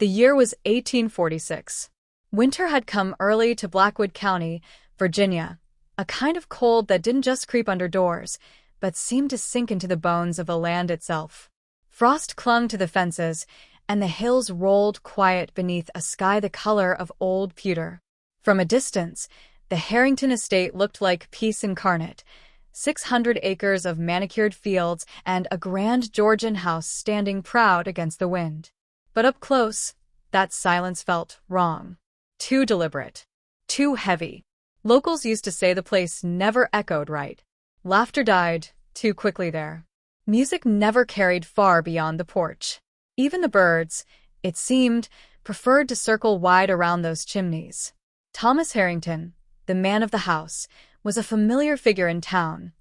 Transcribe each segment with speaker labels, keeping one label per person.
Speaker 1: The year was 1846. Winter had come early to Blackwood County, Virginia, a kind of cold that didn't just creep under doors, but seemed to sink into the bones of the land itself. Frost clung to the fences, and the hills rolled quiet beneath a sky the color of old pewter. From a distance, the Harrington Estate looked like peace incarnate, 600 acres of manicured fields and a grand Georgian house standing proud against the wind. But up close, that silence felt wrong. Too deliberate. Too heavy. Locals used to say the place never echoed right. Laughter died too quickly there. Music never carried far beyond the porch. Even the birds, it seemed, preferred to circle wide around those chimneys. Thomas Harrington, the man of the house, was a familiar figure in town.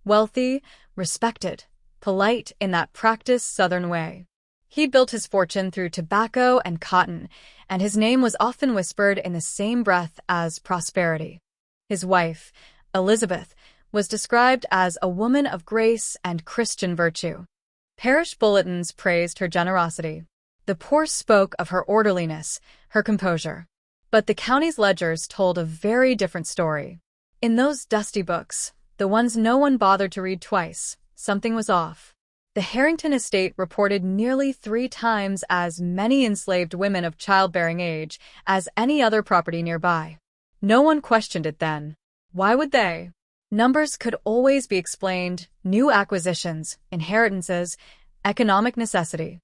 Speaker 1: Wealthy, respected, polite in that practiced Southern way. He'd built his fortune through tobacco and cotton, and his name was often whispered in the same breath as prosperity. His wife, Elizabeth, was described as a woman of grace and Christian virtue. Parish bulletins praised her generosity. The poor spoke of her orderliness, her composure. But the county's ledgers told a very different story. In those dusty books, the ones no one bothered to read twice, something was off. The Harrington Estate reported nearly 3 times as many enslaved women of childbearing age as any other property nearby. No one questioned it then. Why would they? Numbers could always be explained: new acquisitions, inheritances, economic necessity.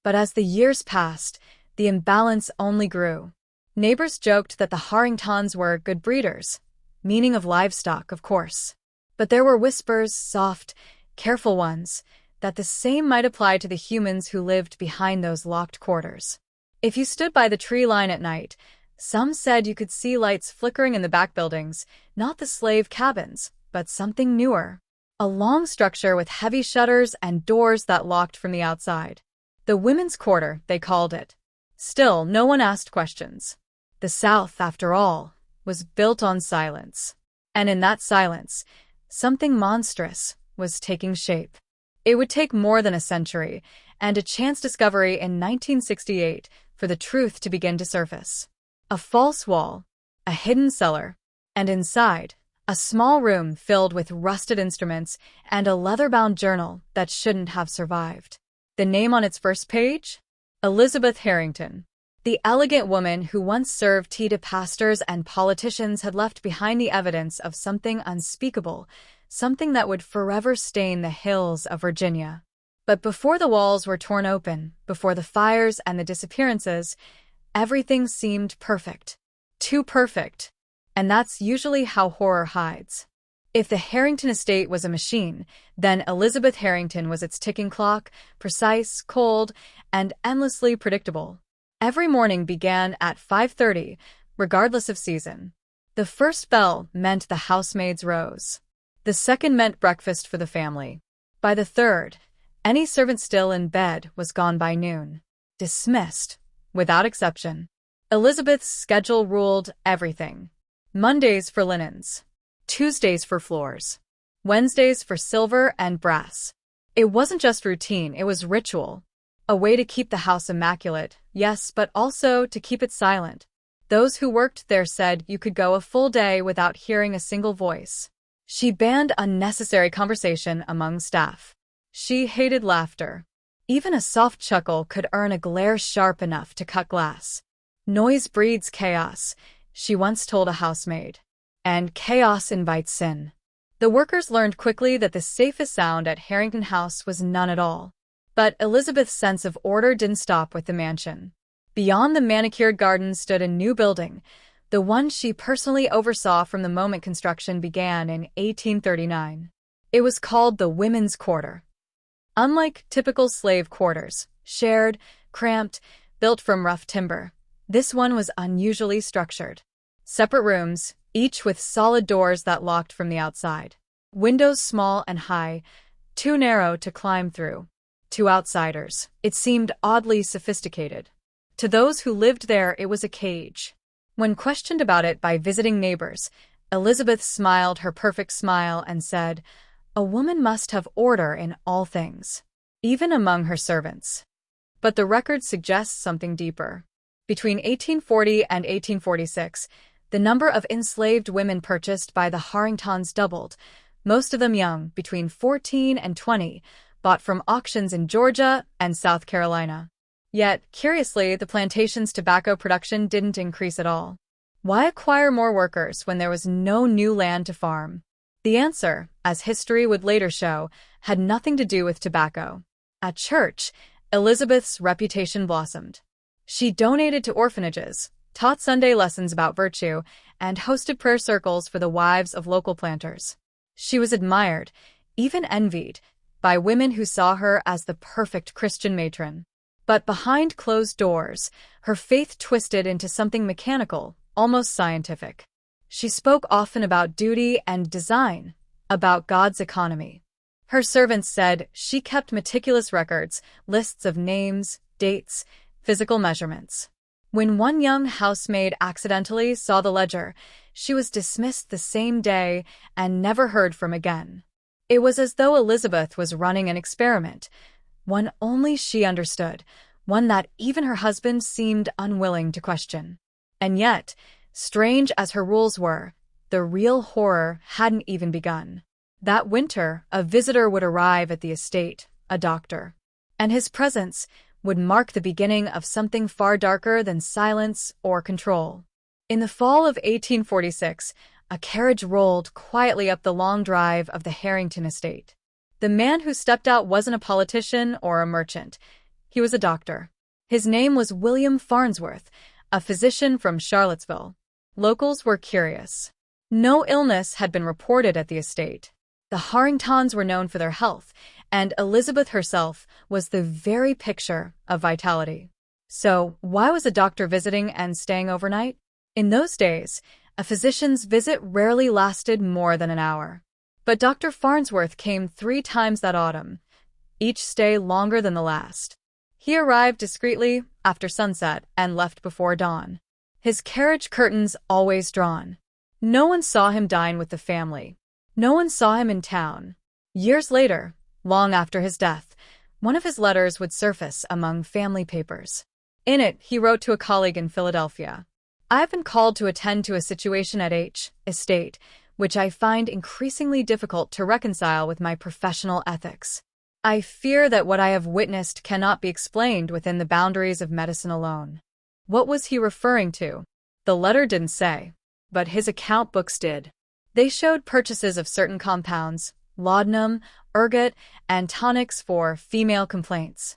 Speaker 1: But as the years passed, the imbalance only grew. Neighbors joked that the Harringtons were good breeders, meaning of livestock, of course. But there were whispers, soft, careful ones, that the same might apply to the humans who lived behind those locked quarters. If you stood by the tree line at night, some said you could see lights flickering in the back buildings, not the slave cabins, but something newer. A long structure with heavy shutters and doors that locked from the outside. The women's quarter, they called it. Still, no one asked questions. The South, after all, was built on silence. And in that silence, something monstrous was taking shape. It would take more than a century, and a chance discovery in 1968 for the truth to begin to surface. A false wall, a hidden cellar, and inside, a small room filled with rusted instruments and a leather-bound journal that shouldn't have survived. The name on its first page? Elizabeth Harrington. The elegant woman who once served tea to pastors and politicians had left behind the evidence of something unspeakable, something that would forever stain the hills of Virginia. But before the walls were torn open, before the fires and the disappearances, everything seemed perfect. Too perfect. And that's usually how horror hides. If the Harrington Estate was a machine, then Elizabeth Harrington was its ticking clock, precise, cold, and endlessly predictable. Every morning began at 5:30, regardless of season. The first bell meant the housemaids rose. The second meant breakfast for the family. By the third, any servant still in bed was gone by noon. Dismissed, without exception. Elizabeth's schedule ruled everything. Mondays for linens. Tuesdays for floors. Wednesdays for silver and brass. It wasn't just routine, it was ritual. A way to keep the house immaculate, yes, but also to keep it silent. Those who worked there said you could go a full day without hearing a single voice. She banned unnecessary conversation among staff. She hated laughter. Even a soft chuckle could earn a glare sharp enough to cut glass. Noise breeds chaos, she once told a housemaid. And chaos invites sin. The workers learned quickly that the safest sound at Harrington House was none at all. But Elizabeth's sense of order didn't stop with the mansion. Beyond the manicured garden stood a new building, the one she personally oversaw from the moment construction began in 1839. It was called the Women's Quarter. Unlike typical slave quarters, shared, cramped, built from rough timber, this one was unusually structured. Separate rooms, each with solid doors that locked from the outside. Windows small and high, too narrow to climb through. To outsiders, it seemed oddly sophisticated. To those who lived there, it was a cage. When questioned about it by visiting neighbors, Elizabeth smiled her perfect smile and said, "A woman must have order in all things, even among her servants." But the record suggests something deeper. Between 1840 and 1846, the number of enslaved women purchased by the Harringtons doubled, most of them young, between 14 and 20, bought from auctions in Georgia and South Carolina. Yet, curiously, the plantation's tobacco production didn't increase at all. Why acquire more workers when there was no new land to farm? The answer, as history would later show, had nothing to do with tobacco. At church, Elizabeth's reputation blossomed. She donated to orphanages, taught Sunday lessons about virtue, and hosted prayer circles for the wives of local planters. She was admired, even envied, by women who saw her as the perfect Christian matron. But behind closed doors, her faith twisted into something mechanical, almost scientific. She spoke often about duty and design, about God's economy. Her servants said she kept meticulous records, lists of names, dates, physical measurements. When one young housemaid accidentally saw the ledger, she was dismissed the same day and never heard from again. It was as though Elizabeth was running an experiment, one only she understood, one that even her husband seemed unwilling to question. And yet, strange as her rules were, the real horror hadn't even begun. That winter, a visitor would arrive at the estate, a doctor. And his presence would mark the beginning of something far darker than silence or control. In the fall of 1846, a carriage rolled quietly up the long drive of the Harrington Estate. The man who stepped out wasn't a politician or a merchant. He was a doctor. His name was William Farnsworth, a physician from Charlottesville. Locals were curious. No illness had been reported at the estate. The Harringtons were known for their health, and Elizabeth herself was the very picture of vitality. So, why was a doctor visiting and staying overnight? In those days, a physician's visit rarely lasted more than an hour. But Dr. Farnsworth came 3 times that autumn, each stay longer than the last. He arrived discreetly after sunset and left before dawn. His carriage curtains always drawn. No one saw him dine with the family. No one saw him in town. Years later, long after his death, one of his letters would surface among family papers. In it, he wrote to a colleague in Philadelphia, "I have been called to attend to a situation at H. Estate, which I find increasingly difficult to reconcile with my professional ethics. I fear that what I have witnessed cannot be explained within the boundaries of medicine alone." What was he referring to? The letter didn't say, but his account books did. They showed purchases of certain compounds, laudanum, ergot, and tonics for female complaints.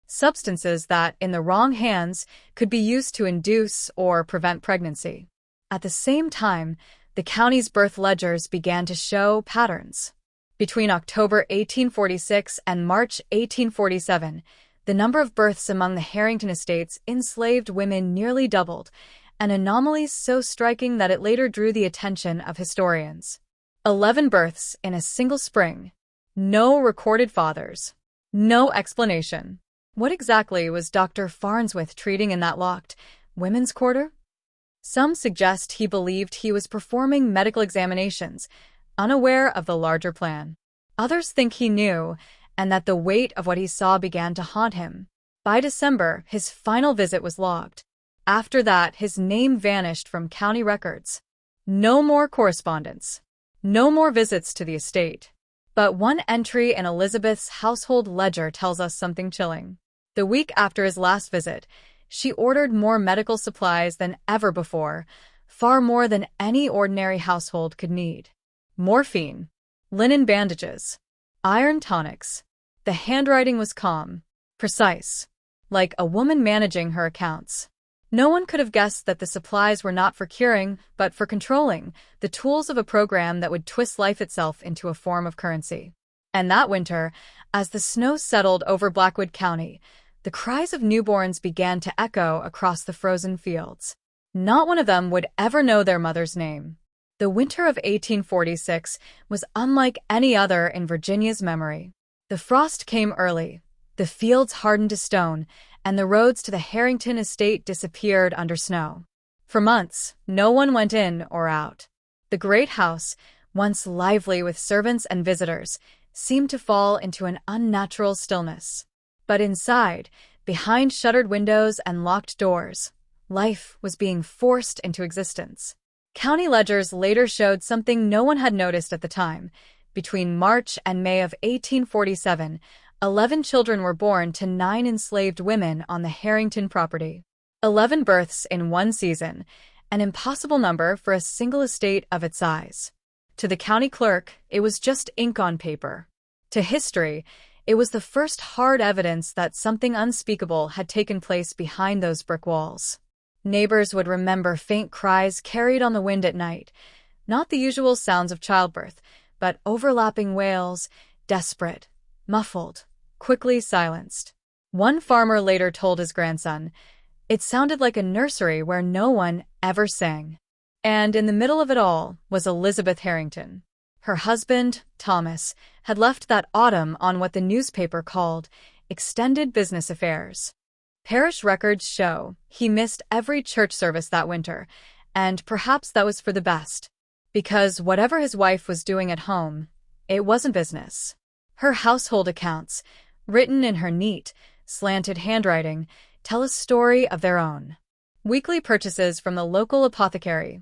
Speaker 1: Substances that, in the wrong hands, could be used to induce or prevent pregnancy. At the same time, the county's birth ledgers began to show patterns. Between October 1846 and March 1847, the number of births among the Harrington Estate's enslaved women nearly doubled, an anomaly so striking that it later drew the attention of historians. 11 births in a single spring. No recorded fathers. No explanation. What exactly was Dr. Farnsworth treating in that locked women's quarter? Some suggest he believed he was performing medical examinations, unaware of the larger plan. Others think he knew, and that the weight of what he saw began to haunt him. By December, his final visit was logged. After that, his name vanished from county records. No more correspondence. No more visits to the estate. But one entry in Elizabeth's household ledger tells us something chilling. The week after his last visit, she ordered more medical supplies than ever before, far more than any ordinary household could need. Morphine, linen bandages, iron tonics. The handwriting was calm, precise, like a woman managing her accounts. No one could have guessed that the supplies were not for curing, but for controlling, the tools of a program that would twist life itself into a form of currency. And that winter, as the snow settled over Blackwood County, the cries of newborns began to echo across the frozen fields. Not one of them would ever know their mother's name. The winter of 1846 was unlike any other in Virginia's memory. The frost came early, the fields hardened to stone, and the roads to the Harrington Estate disappeared under snow. For months, no one went in or out. The great house, once lively with servants and visitors, seemed to fall into an unnatural stillness. But inside, behind shuttered windows and locked doors, Life was being forced into existence. County ledgers later showed something no one had noticed at the time. Between March and May of 1847, 11 children were born to 9 enslaved women on the Harrington property. 11 births in one season, an impossible number for a single estate of its size. To the county clerk, it was just ink on paper. To history, it was the first hard evidence that something unspeakable had taken place behind those brick walls. Neighbors would remember faint cries carried on the wind at night, not the usual sounds of childbirth, but overlapping wails, desperate, muffled, quickly silenced. One farmer later told his grandson, "It sounded like a nursery where no one ever sang." And in the middle of it all was Elizabeth Harrington. Her husband, Thomas, had left that autumn on what the newspaper called extended business affairs. Parish records show he missed every church service that winter, and perhaps that was for the best, because whatever his wife was doing at home, it wasn't business. Her household accounts, written in her neat, slanted handwriting, tell a story of their own. Weekly purchases from the local apothecary,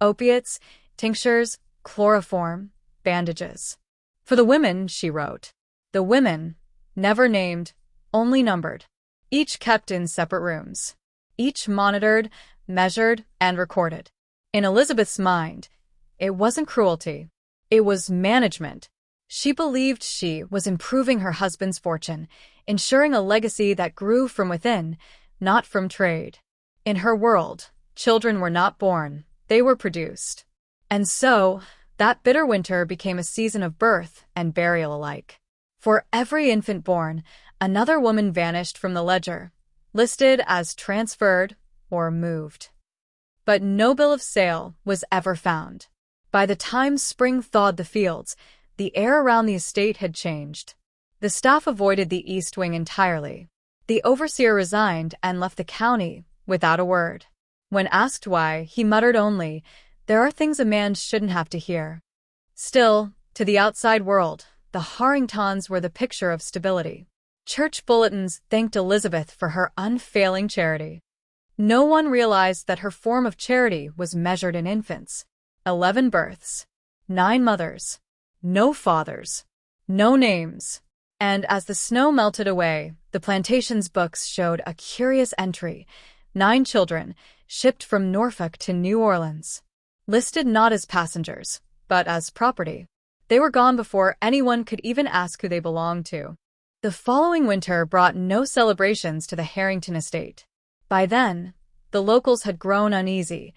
Speaker 1: opiates, tinctures, chloroform, bandages. For the women, she wrote. The women, never named, only numbered. Each kept in separate rooms. Each monitored, measured, and recorded. In Elizabeth's mind, it wasn't cruelty. It was management. She believed she was improving her husband's fortune, ensuring a legacy that grew from within, not from trade. In her world, children were not born, they were produced. And so, that bitter winter became a season of birth and burial alike. For every infant born, another woman vanished from the ledger, listed as transferred or moved. But no bill of sale was ever found. By the time spring thawed the fields, the air around the estate had changed. The staff avoided the East Wing entirely. The overseer resigned and left the county without a word. When asked why, he muttered only, "There are things a man shouldn't have to hear." Still, to the outside world, the Harringtons were the picture of stability. Church bulletins thanked Elizabeth for her unfailing charity. No one realized that her form of charity was measured in infants. 11 births, 9 mothers, no fathers, no names. And as the snow melted away, the plantation's books showed a curious entry: 9 children, shipped from Norfolk to New Orleans. Listed not as passengers, but as property. They were gone before anyone could even ask who they belonged to. The following winter brought no celebrations to the Harrington Estate. By then, the locals had grown uneasy,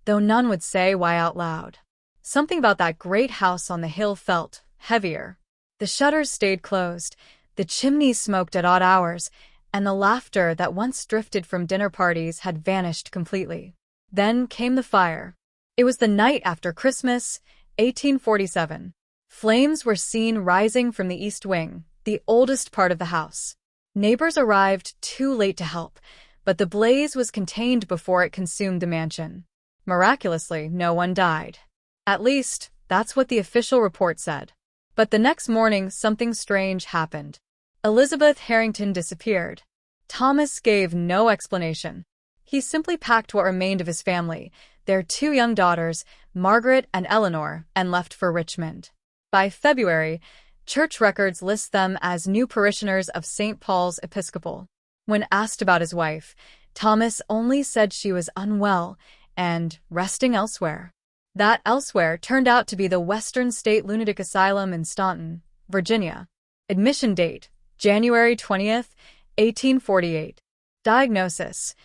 Speaker 1: though none would say why out loud. Something about that great house on the hill felt heavier. The shutters stayed closed, the chimneys smoked at odd hours, and the laughter that once drifted from dinner parties had vanished completely. Then came the fire. It was the night after Christmas, 1847. Flames were seen rising from the East Wing, the oldest part of the house. Neighbors arrived too late to help, but the blaze was contained before it consumed the mansion. Miraculously, no one died. At least, that's what the official report said. But the next morning, something strange happened. Elizabeth Harrington disappeared. Thomas gave no explanation. He simply packed what remained of his family, their 2 young daughters, Margaret and Eleanor, and left for Richmond. By February, church records list them as new parishioners of St. Paul's Episcopal. When asked about his wife, Thomas only said she was unwell and resting elsewhere. That elsewhere turned out to be the Western State Lunatic Asylum in Staunton, Virginia. Admission date, January 20th, 1848. Diagnosis: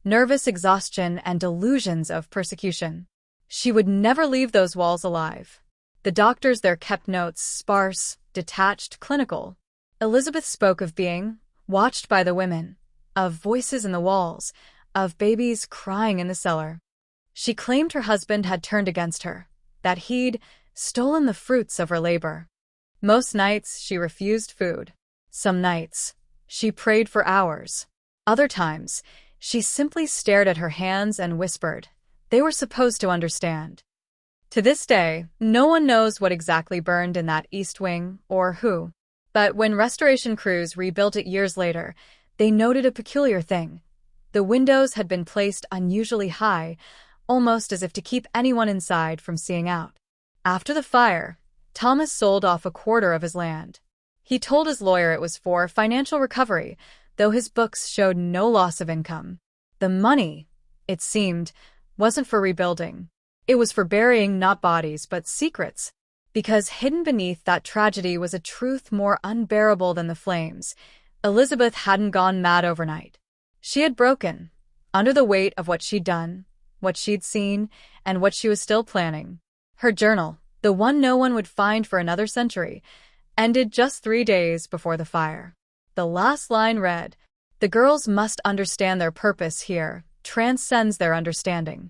Speaker 1: nervous exhaustion and delusions of persecution. She would never leave those walls alive. The doctors there kept notes, sparse, detached, clinical. Elizabeth spoke of being watched by the women, of voices in the walls, of babies crying in the cellar. She claimed her husband had turned against her, that he'd stolen the fruits of her labor. Most nights she refused food. Some nights she prayed for hours. Other times she simply stared at her hands and whispered. They were supposed to understand. To this day, no one knows what exactly burned in that East Wing or who. But when restoration crews rebuilt it years later, they noted a peculiar thing. The windows had been placed unusually high, almost as if to keep anyone inside from seeing out. After the fire, Thomas sold off a quarter of his land. He told his lawyer it was for financial recovery, though his books showed no loss of income. The money, it seemed, wasn't for rebuilding. It was for burying not bodies but secrets, because hidden beneath that tragedy was a truth more unbearable than the flames. Elizabeth hadn't gone mad overnight. She had broken, under the weight of what she'd done, what she'd seen, and what she was still planning. Her journal, the one no one would find for another century, ended just 3 days before the fire. The last line read, "The girls must understand their purpose here transcends their understanding."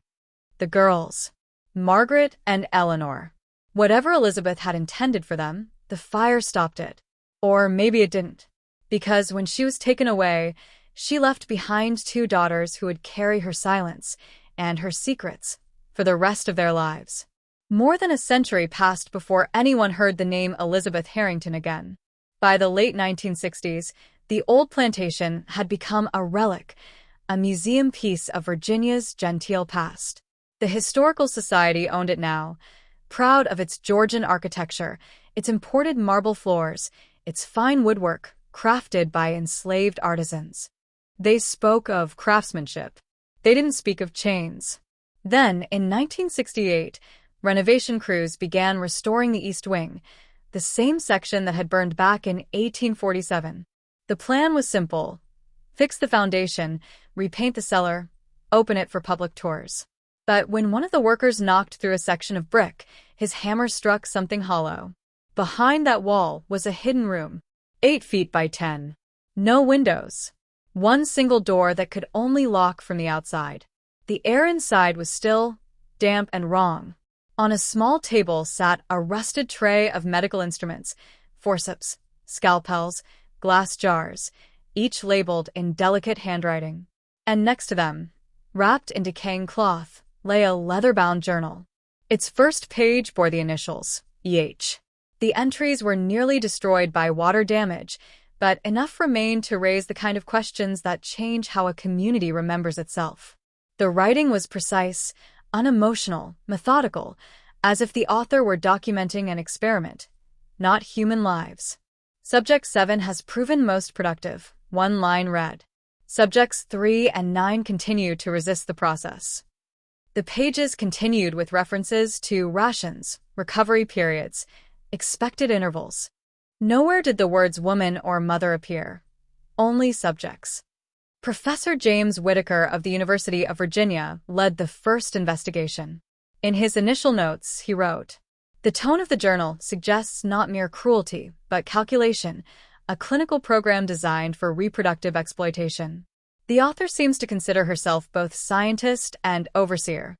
Speaker 1: The girls. Margaret and Eleanor. Whatever Elizabeth had intended for them, the fire stopped it. Or maybe it didn't. Because when she was taken away, she left behind 2 daughters who would carry her silence and her secrets for the rest of their lives. More than a century passed before anyone heard the name Elizabeth Harrington again. By the late 1960s, the old plantation had become a relic, a museum piece of Virginia's genteel past. The Historical Society owned it now, proud of its Georgian architecture, its imported marble floors, its fine woodwork crafted by enslaved artisans. They spoke of craftsmanship. They didn't speak of chains. Then, in 1968, renovation crews began restoring the East Wing, the same section that had burned back in 1847. The plan was simple: fix the foundation, repaint the cellar, open it for public tours. But when one of the workers knocked through a section of brick, his hammer struck something hollow. Behind that wall was a hidden room, 8 feet by 10. No windows. One single door that could only lock from the outside. The air inside was still, damp, and wrong. On a small table sat a rusted tray of medical instruments, forceps, scalpels, glass jars, each labeled in delicate handwriting. And next to them, wrapped in decaying cloth, lay a leather-bound journal. Its first page bore the initials, EH. The entries were nearly destroyed by water damage, but enough remained to raise the kind of questions that change how a community remembers itself. The writing was precise, unemotional, methodical, as if the author were documenting an experiment, not human lives. Subject 7 has proven most productive, 1 line read. Subjects 3 and 9 continue to resist the process. The pages continued with references to rations, recovery periods, expected intervals. Nowhere did the words woman or mother appear. Only subjects. Professor James Whittaker of the University of Virginia led the first investigation. In his initial notes, he wrote, "The tone of the journal suggests not mere cruelty, but calculation, a clinical program designed for reproductive exploitation." The author seems to consider herself both scientist and overseer.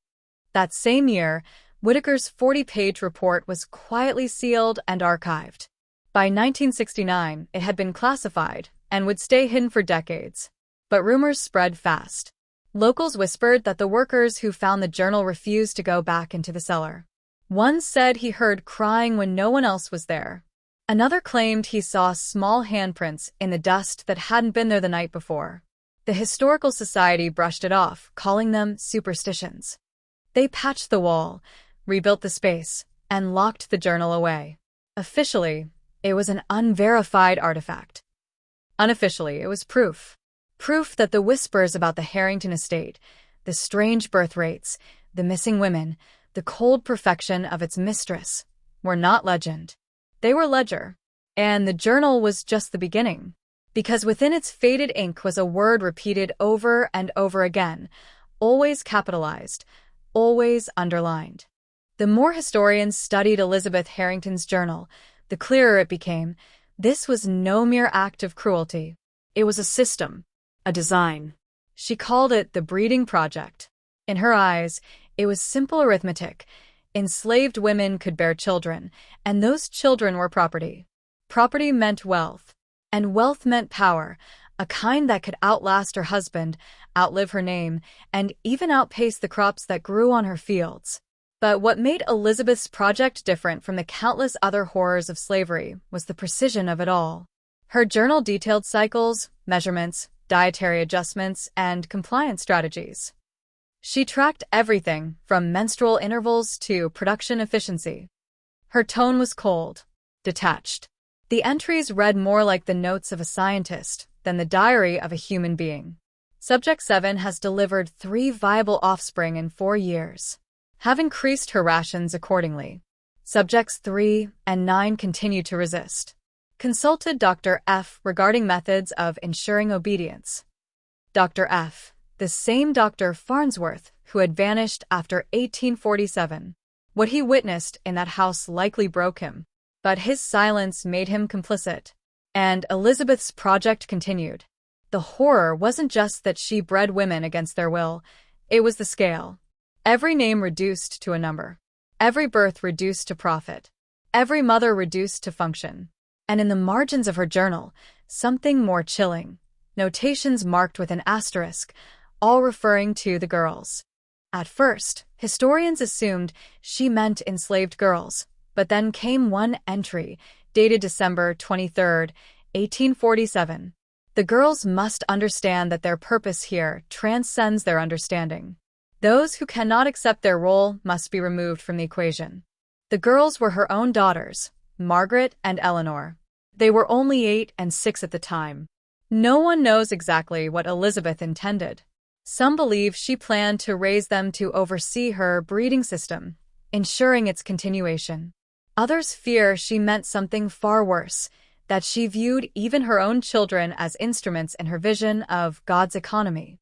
Speaker 1: That same year, Whittaker's 40-page report was quietly sealed and archived. By 1969, it had been classified and would stay hidden for decades. But rumors spread fast. Locals whispered that the workers who found the journal refused to go back into the cellar. One said he heard crying when no one else was there. Another claimed he saw small handprints in the dust that hadn't been there the night before. The Historical Society brushed it off, calling them superstitions. They patched the wall, rebuilt the space, and locked the journal away. Officially, it was an unverified artifact. Unofficially, it was proof. Proof that the whispers about the Harrington Estate, the strange birth rates, the missing women, the cold perfection of its mistress, were not legend. They were ledger. And the journal was just the beginning. Because within its faded ink was a word repeated over and over again, always capitalized, always underlined. The more historians studied Elizabeth Harrington's journal, the clearer it became. This was no mere act of cruelty. It was a system, a design. She called it the breeding project. In her eyes, it was simple arithmetic. Enslaved women could bear children, and those children were property. Property meant wealth. And wealth meant power, a kind that could outlast her husband, outlive her name, and even outpace the crops that grew on her fields. But what made Elizabeth's project different from the countless other horrors of slavery was the precision of it all. Her journal detailed cycles, measurements, dietary adjustments, and compliance strategies. She tracked everything from menstrual intervals to production efficiency. Her tone was cold, detached. The entries read more like the notes of a scientist than the diary of a human being. Subject 7 has delivered 3 viable offspring in 4 years. Have increased her rations accordingly. Subjects 3 and 9 continue to resist. Consulted Dr. F regarding methods of ensuring obedience. Dr. F, the same Dr. Farnsworth who had vanished after 1847. What he witnessed in that house likely broke him, but his silence made him complicit. And Elizabeth's project continued. The horror wasn't just that she bred women against their will, it was the scale. Every name reduced to a number. Every birth reduced to profit. Every mother reduced to function. And in the margins of her journal, something more chilling. Notations marked with an asterisk, all referring to the girls. At first, historians assumed she meant enslaved girls, but then came one entry, dated December 23, 1847. The girls must understand that their purpose here transcends their understanding. Those who cannot accept their role must be removed from the equation. The girls were her own daughters, Margaret and Eleanor. They were only 8 and 6 at the time. No one knows exactly what Elizabeth intended. Some believe she planned to raise them to oversee her breeding system, ensuring its continuation. Others fear she meant something far worse, that she viewed even her own children as instruments in her vision of God's economy.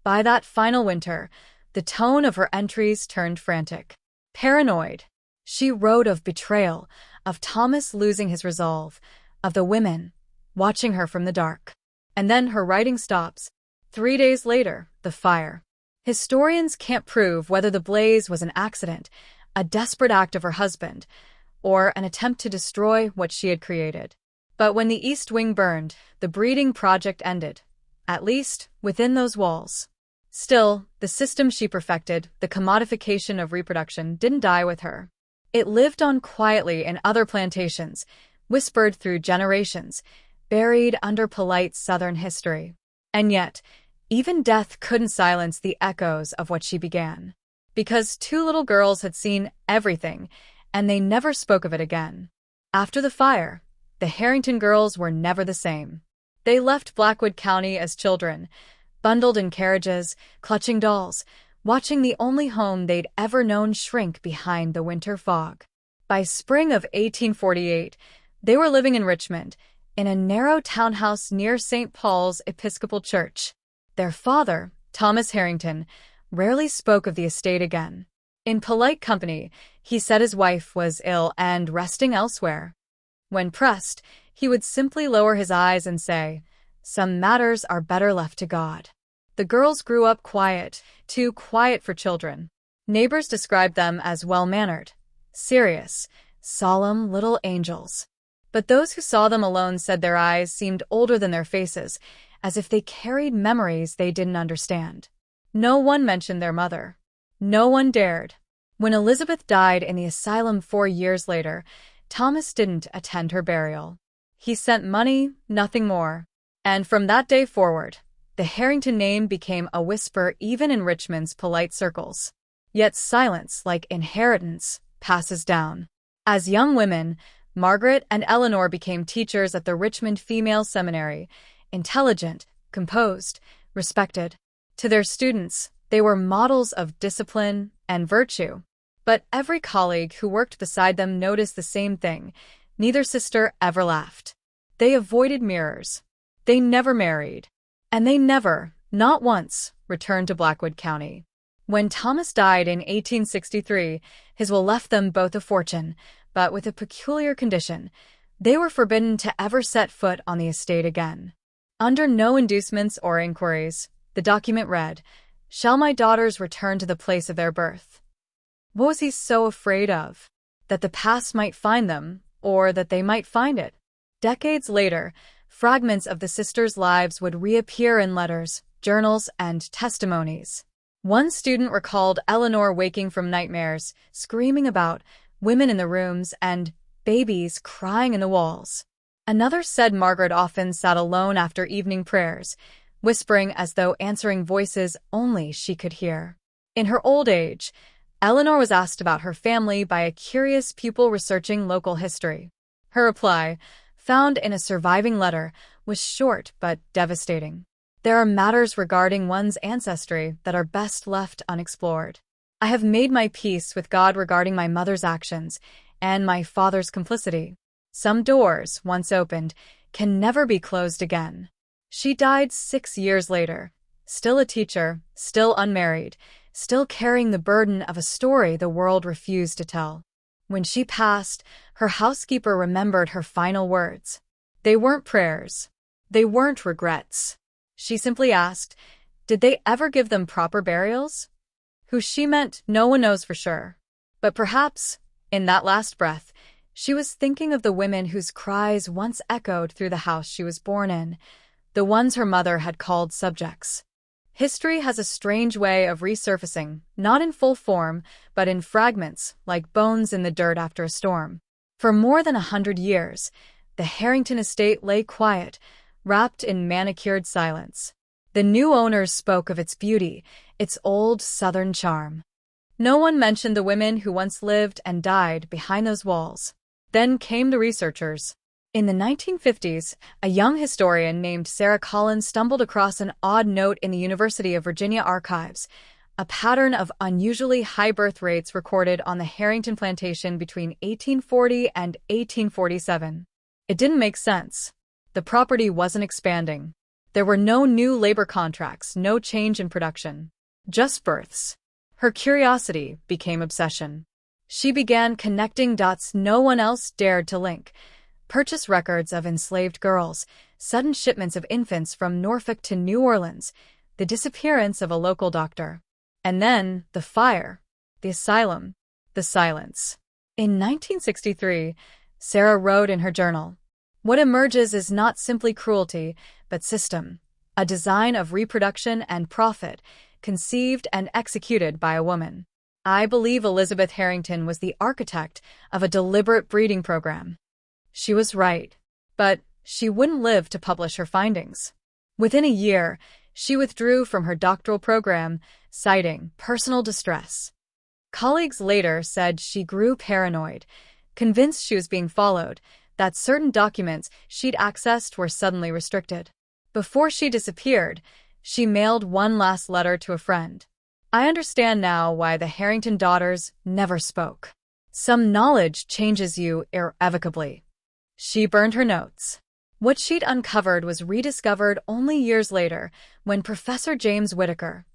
Speaker 1: By that final winter, the tone of her entries turned frantic. Paranoid. She wrote of betrayal, of Thomas losing his resolve, of the women watching her from the dark. And then her writing stops. 3 days later, the fire. Historians can't prove whether the blaze was an accident, a desperate act of her husband, or an attempt to destroy what she had created. But when the East Wing burned, the breeding project ended, at least within those walls. Still, the system she perfected, the commodification of reproduction, didn't die with her. It lived on quietly in other plantations, whispered through generations, buried under polite Southern history. And yet, even death couldn't silence the echoes of what she began. Because 2 little girls had seen everything, and they never spoke of it again. After the fire, the Harrington girls were never the same. They left Blackwood County as children, bundled in carriages, clutching dolls, watching the only home they'd ever known shrink behind the winter fog. By spring of 1848, they were living in Richmond, in a narrow townhouse near St. Paul's Episcopal Church. Their father, Thomas Harrington, rarely spoke of the estate again. In polite company, he said his wife was ill and resting elsewhere. When pressed, he would simply lower his eyes and say, "Some matters are better left to God." The girls grew up quiet, too quiet for children. Neighbors described them as well-mannered, serious, solemn little angels. But those who saw them alone said their eyes seemed older than their faces, as if they carried memories they didn't understand. No one mentioned their mother. No one dared. When Elizabeth died in the asylum 4 years later, Thomas didn't attend her burial. He sent money, nothing more. And from that day forward, the Harrington name became a whisper even in Richmond's polite circles. Yet silence, like inheritance, passes down. As young women, Margaret and Eleanor became teachers at the Richmond Female Seminary, intelligent, composed, respected. To their students, they were models of discipline and virtue. But every colleague who worked beside them noticed the same thing. Neither sister ever laughed. They avoided mirrors. They never married. And they never, not once, returned to Blackwood County. When Thomas died in 1863, his will left them both a fortune, but with a peculiar condition. They were forbidden to ever set foot on the estate again. Under no inducements or inquiries, the document read, "Shall my daughters return to the place of their birth?" What was he so afraid of? That the past might find them, or that they might find it? Decades later, fragments of the sisters' lives would reappear in letters, journals, and testimonies. One student recalled Eleanor waking from nightmares, screaming about women in the rooms and babies crying in the walls. Another said Margaret often sat alone after evening prayers, whispering as though answering voices only she could hear. In her old age, Eleanor was asked about her family by a curious pupil researching local history. Her reply, found in a surviving letter, was short but devastating. There are matters regarding one's ancestry that are best left unexplored. I have made my peace with God regarding my mother's actions and my father's complicity. Some doors, once opened, can never be closed again. She died 6 years later, still a teacher, still unmarried, still carrying the burden of a story the world refused to tell. When she passed, her housekeeper remembered her final words. They weren't prayers. They weren't regrets. She simply asked, did they ever give them proper burials? Who she meant, no one knows for sure. But perhaps, in that last breath, she was thinking of the women whose cries once echoed through the house she was born in, the ones her mother had called subjects. History has a strange way of resurfacing, not in full form, but in fragments, like bones in the dirt after a storm. For more than 100 years, the Harrington Estate lay quiet, wrapped in manicured silence. The new owners spoke of its beauty, its old southern charm. No one mentioned the women who once lived and died behind those walls. Then came the researchers. In the 1950s, a young historian named Sarah Collins stumbled across an odd note in the University of Virginia archives, a pattern of unusually high birth rates recorded on the Harrington plantation between 1840 and 1847. It didn't make sense. The property wasn't expanding. There were no new labor contracts, no change in production. Just births. Her curiosity became obsession. She began connecting dots no one else dared to link. Purchase records of enslaved girls, sudden shipments of infants from Norfolk to New Orleans, the disappearance of a local doctor. And then, the fire, the asylum, the silence. In 1963, Sarah wrote in her journal, "What emerges is not simply cruelty, but system, a design of reproduction and profit, conceived and executed by a woman. I believe Elizabeth Harrington was the architect of a deliberate breeding program." She was right, but she wouldn't live to publish her findings. Within a year, she withdrew from her doctoral program, citing personal distress. Colleagues later said she grew paranoid, convinced she was being followed, that certain documents she'd accessed were suddenly restricted. Before she disappeared, she mailed one last letter to a friend. "I understand now why the Harrington daughters never spoke. Some knowledge changes you irrevocably." She burned her notes. What she'd uncovered was rediscovered only years later when Professor James Whittaker,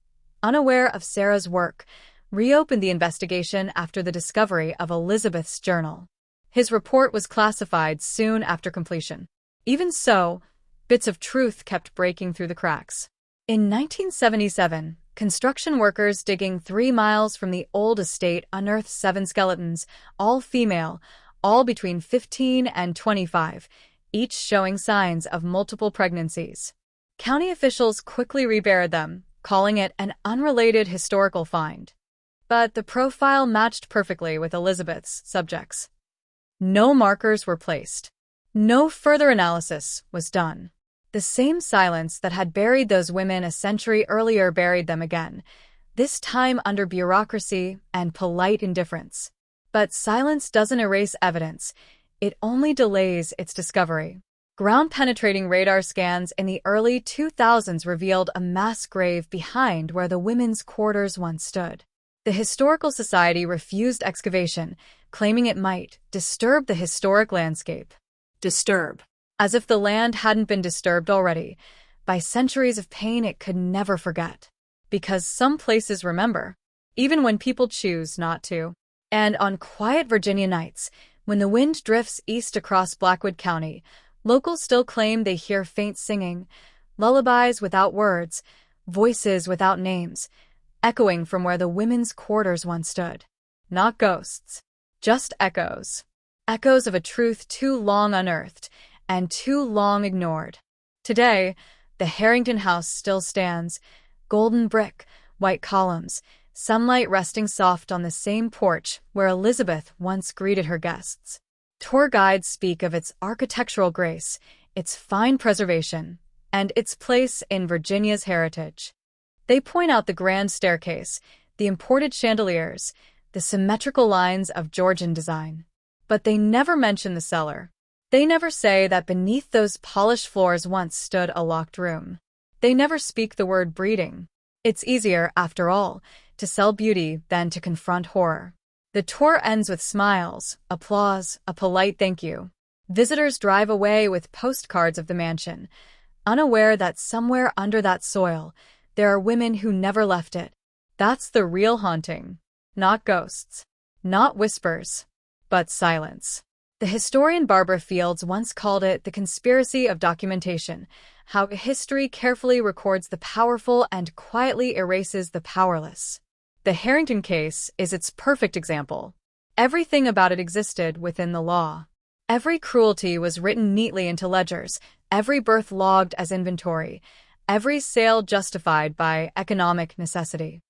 Speaker 1: unaware of Sarah's work, reopened the investigation after the discovery of Elizabeth's journal. His report was classified soon after completion. Even so, bits of truth kept breaking through the cracks. In 1977, construction workers digging 3 miles from the old estate unearthed 7 skeletons, all female, all between 15 and 25, each showing signs of multiple pregnancies. County officials quickly reburied them, calling it an unrelated historical find. But the profile matched perfectly with Elizabeth's subjects. No markers were placed. No further analysis was done. The same silence that had buried those women a century earlier buried them again, this time under bureaucracy and polite indifference. But silence doesn't erase evidence, it only delays its discovery. Ground-penetrating radar scans in the early 2000s revealed a mass grave behind where the women's quarters once stood. The Historical Society refused excavation, claiming it might disturb the historic landscape. Disturb. As if the land hadn't been disturbed already, by centuries of pain it could never forget. Because some places remember, even when people choose not to. And on quiet Virginia nights, when the wind drifts east across Blackwood County, locals still claim they hear faint singing, lullabies without words, voices without names, echoing from where the women's quarters once stood. Not ghosts, just echoes. Echoes of a truth too long unearthed and too long ignored. Today, the Harrington house still stands, golden brick, white columns, sunlight resting soft on the same porch where Elizabeth once greeted her guests. Tour guides speak of its architectural grace, its fine preservation, and its place in Virginia's heritage. They point out the grand staircase, the imported chandeliers, the symmetrical lines of Georgian design. But they never mention the cellar. They never say that beneath those polished floors once stood a locked room. They never speak the word breeding. It's easier, after all, to sell beauty than to confront horror. The tour ends with smiles, applause, a polite thank you. Visitors drive away with postcards of the mansion, unaware that somewhere under that soil, there are women who never left it. That's the real haunting. Not ghosts. Not whispers. But silence. The historian Barbara Fields once called it the conspiracy of documentation, how history carefully records the powerful and quietly erases the powerless. The Harrington case is its perfect example. Everything about it existed within the law. Every cruelty was written neatly into ledgers, every birth logged as inventory, every sale justified by economic necessity.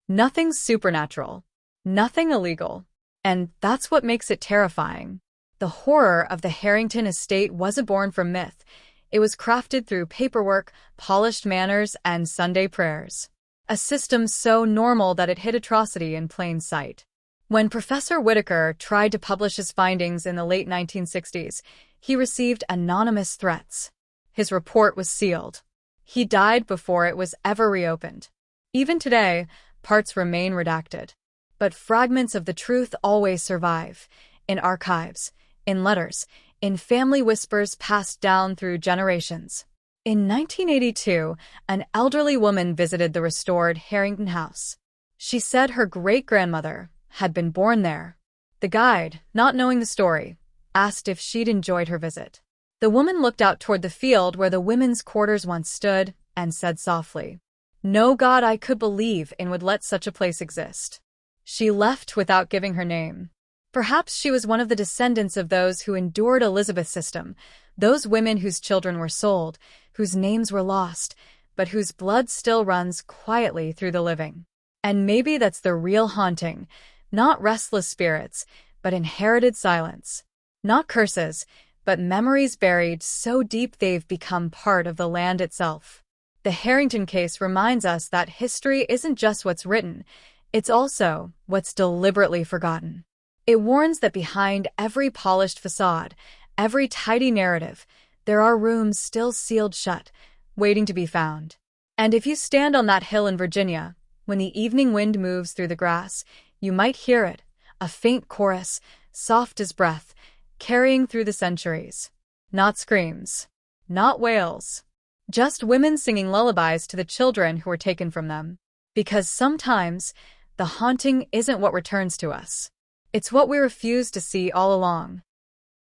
Speaker 1: Nothing supernatural. Nothing illegal. And that's what makes it terrifying. The horror of the Harrington Estate wasn't born from myth. It was crafted through paperwork, polished manners, and Sunday prayers. A system so normal that it hid atrocity in plain sight. When Professor Whitaker tried to publish his findings in the late 1960s, he received anonymous threats. His report was sealed. He died before it was ever reopened. Even today, parts remain redacted. But fragments of the truth always survive, in archives, in letters, in family whispers passed down through generations. In 1982, an elderly woman visited the restored Harrington house. She said her great-grandmother had been born there. The guide, not knowing the story, asked if she'd enjoyed her visit. The woman looked out toward the field where the women's quarters once stood and said softly, "No God I could believe in would let such a place exist." She left without giving her name. Perhaps she was one of the descendants of those who endured Elizabeth's system, those women whose children were sold, whose names were lost, but whose blood still runs quietly through the living. And maybe that's the real haunting, not restless spirits, but inherited silence. Not curses, but memories buried so deep they've become part of the land itself. The Harrington case reminds us that history isn't just what's written, it's also what's deliberately forgotten. It warns that behind every polished facade, every tidy narrative, there are rooms still sealed shut, waiting to be found. And if you stand on that hill in Virginia, when the evening wind moves through the grass, you might hear it, a faint chorus, soft as breath, carrying through the centuries. Not screams, not wails, just women singing lullabies to the children who were taken from them. Because sometimes, the haunting isn't what returns to us. It's what we refuse to see all along.